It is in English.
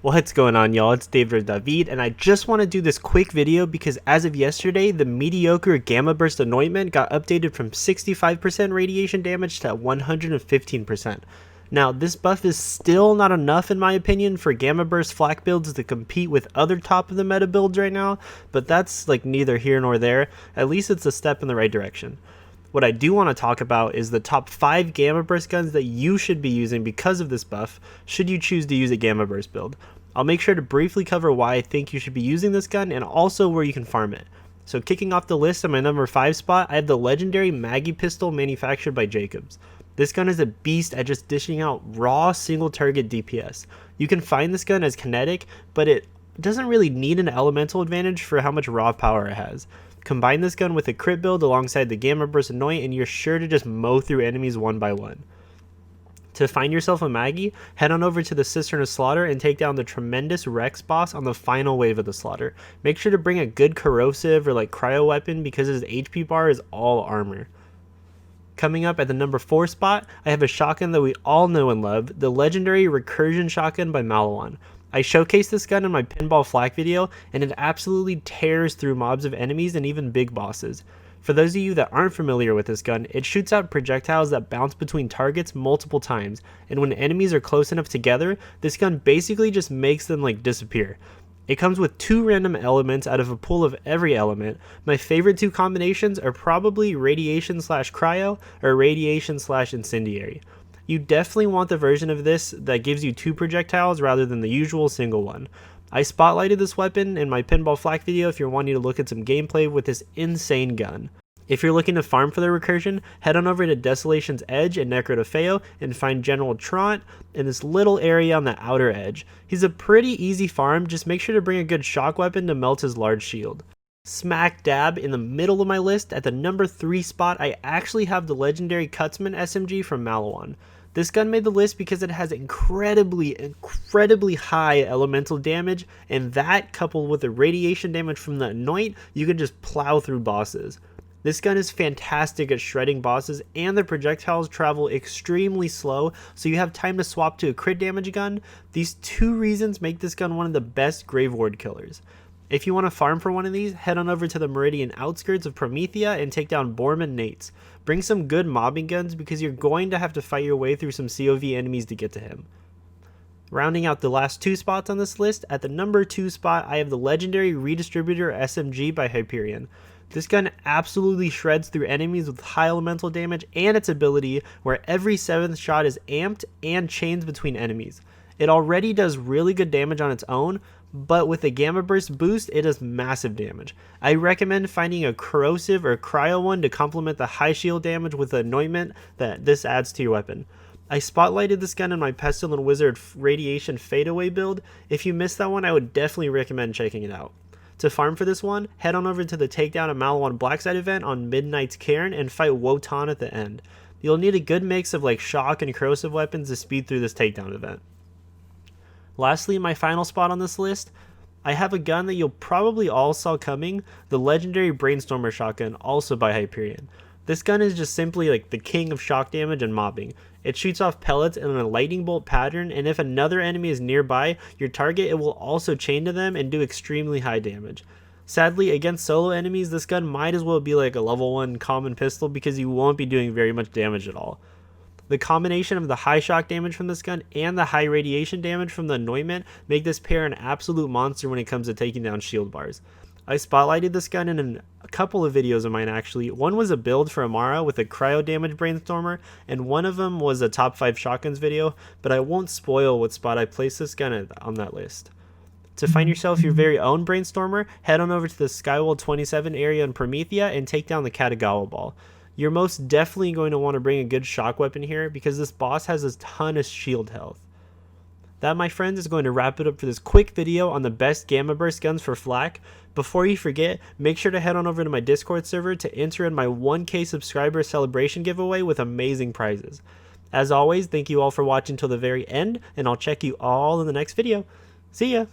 What's going on, y'all? It's Dawhveed, and I just want to do this quick video because as of yesterday, the mediocre Gamma Burst Anointment got updated from 65% radiation damage to 115%. Now, this buff is still not enough in my opinion for Gamma Burst flak builds to compete with other top of the meta builds right now, but that's like neither here nor there. At least it's a step in the right direction. What I do want to talk about is the top 5 Gamma Burst guns that you should be using because of this buff, should you choose to use a Gamma Burst build. I'll make sure to briefly cover why I think you should be using this gun and also where you can farm it. So kicking off the list at my number 5 spot, I have the legendary Maggie pistol manufactured by Jacobs. This gun is a beast at just dishing out raw single target DPS. You can find this gun as kinetic, but it doesn't really need an elemental advantage for how much raw power it has. Combine this gun with a crit build alongside the Gamma Burst Anoint and you're sure to just mow through enemies one by one. To find yourself a Maggie, head on over to the Cistern of Slaughter and take down the tremendous Rex boss on the final wave of the slaughter. Make sure to bring a good corrosive or like cryo weapon because his HP bar is all armor. Coming up at the number 4 spot, I have a shotgun that we all know and love, the legendary Recursion Shotgun by Malawan. I showcased this gun in my pinball flak video and it absolutely tears through mobs of enemies and even big bosses. For those of you that aren't familiar with this gun, it shoots out projectiles that bounce between targets multiple times, and when enemies are close enough together, this gun basically just makes them like disappear. It comes with 2 random elements out of a pool of every element. My favorite 2 combinations are probably radiation / cryo or radiation / incendiary. You definitely want the version of this that gives you 2 projectiles rather than the usual single one. I spotlighted this weapon in my pinball flak video if you're wanting to look at some gameplay with this insane gun. If you're looking to farm for the recursion, head on over to Desolation's Edge in Necrotofeo and find General Trant in this little area on the outer edge. He's a pretty easy farm, just make sure to bring a good shock weapon to melt his large shield. Smack dab in the middle of my list at the number 3 spot, I actually have the legendary Cutsman SMG from Malawan. This gun made the list because it has incredibly high elemental damage, and that coupled with the radiation damage from the Anoint, you can just plow through bosses. This gun is fantastic at shredding bosses, and the projectiles travel extremely slow, so you have time to swap to a crit damage gun. These 2 reasons make this gun one of the best Grave Ward killers. If you want to farm for one of these, head on over to the Meridian outskirts of Promethea and take down Borman Nates. Bring some good mobbing guns because you're going to have to fight your way through some COV enemies to get to him. Rounding out the last 2 spots on this list, at the number 2 spot I have the legendary Redistributor SMG by Hyperion. This gun absolutely shreds through enemies with high elemental damage and its ability where every 7th shot is amped and chains between enemies. It already does really good damage on its own, but with the Gamma Burst boost, it does massive damage. I recommend finding a corrosive or cryo one to complement the high shield damage with the anointment that this adds to your weapon. I spotlighted this gun in my Pestilent Wizard Radiation Fadeaway build. If you missed that one, I would definitely recommend checking it out. To farm for this one, head on over to the Takedown of Malawan Blackside event on Midnight's Cairn and fight Wotan at the end. You'll need a good mix of like shock and corrosive weapons to speed through this takedown event. Lastly, my final spot on this list, I have a gun that you'll probably all saw coming, the legendary Brainstormer shotgun, also by Hyperion. This gun is just simply like the king of shock damage and mobbing. It shoots off pellets in a lightning bolt pattern, and if another enemy is nearby your target, it will also chain to them and do extremely high damage. Sadly, against solo enemies, this gun might as well be like a level 1 common pistol because you won't be doing very much damage at all. The combination of the high shock damage from this gun and the high radiation damage from the anointment make this pair an absolute monster when it comes to taking down shield bars. I spotlighted this gun in a couple of videos of mine actually. One was a build for Amara with a cryo damage brainstormer, and one of them was a top 5 shotguns video, but I won't spoil what spot I placed this gun on that list. To find yourself your very own brainstormer, head on over to the Skywall 27 area in Promethea and take down the Katagawa ball. You're most definitely going to want to bring a good shock weapon here because this boss has a ton of shield health. That, my friends, is going to wrap it up for this quick video on the best Gamma Burst guns for flak. Before you forget, make sure to head on over to my Discord server to enter in my 1K subscriber celebration giveaway with amazing prizes. As always, thank you all for watching till the very end, and I'll check you all in the next video. See ya!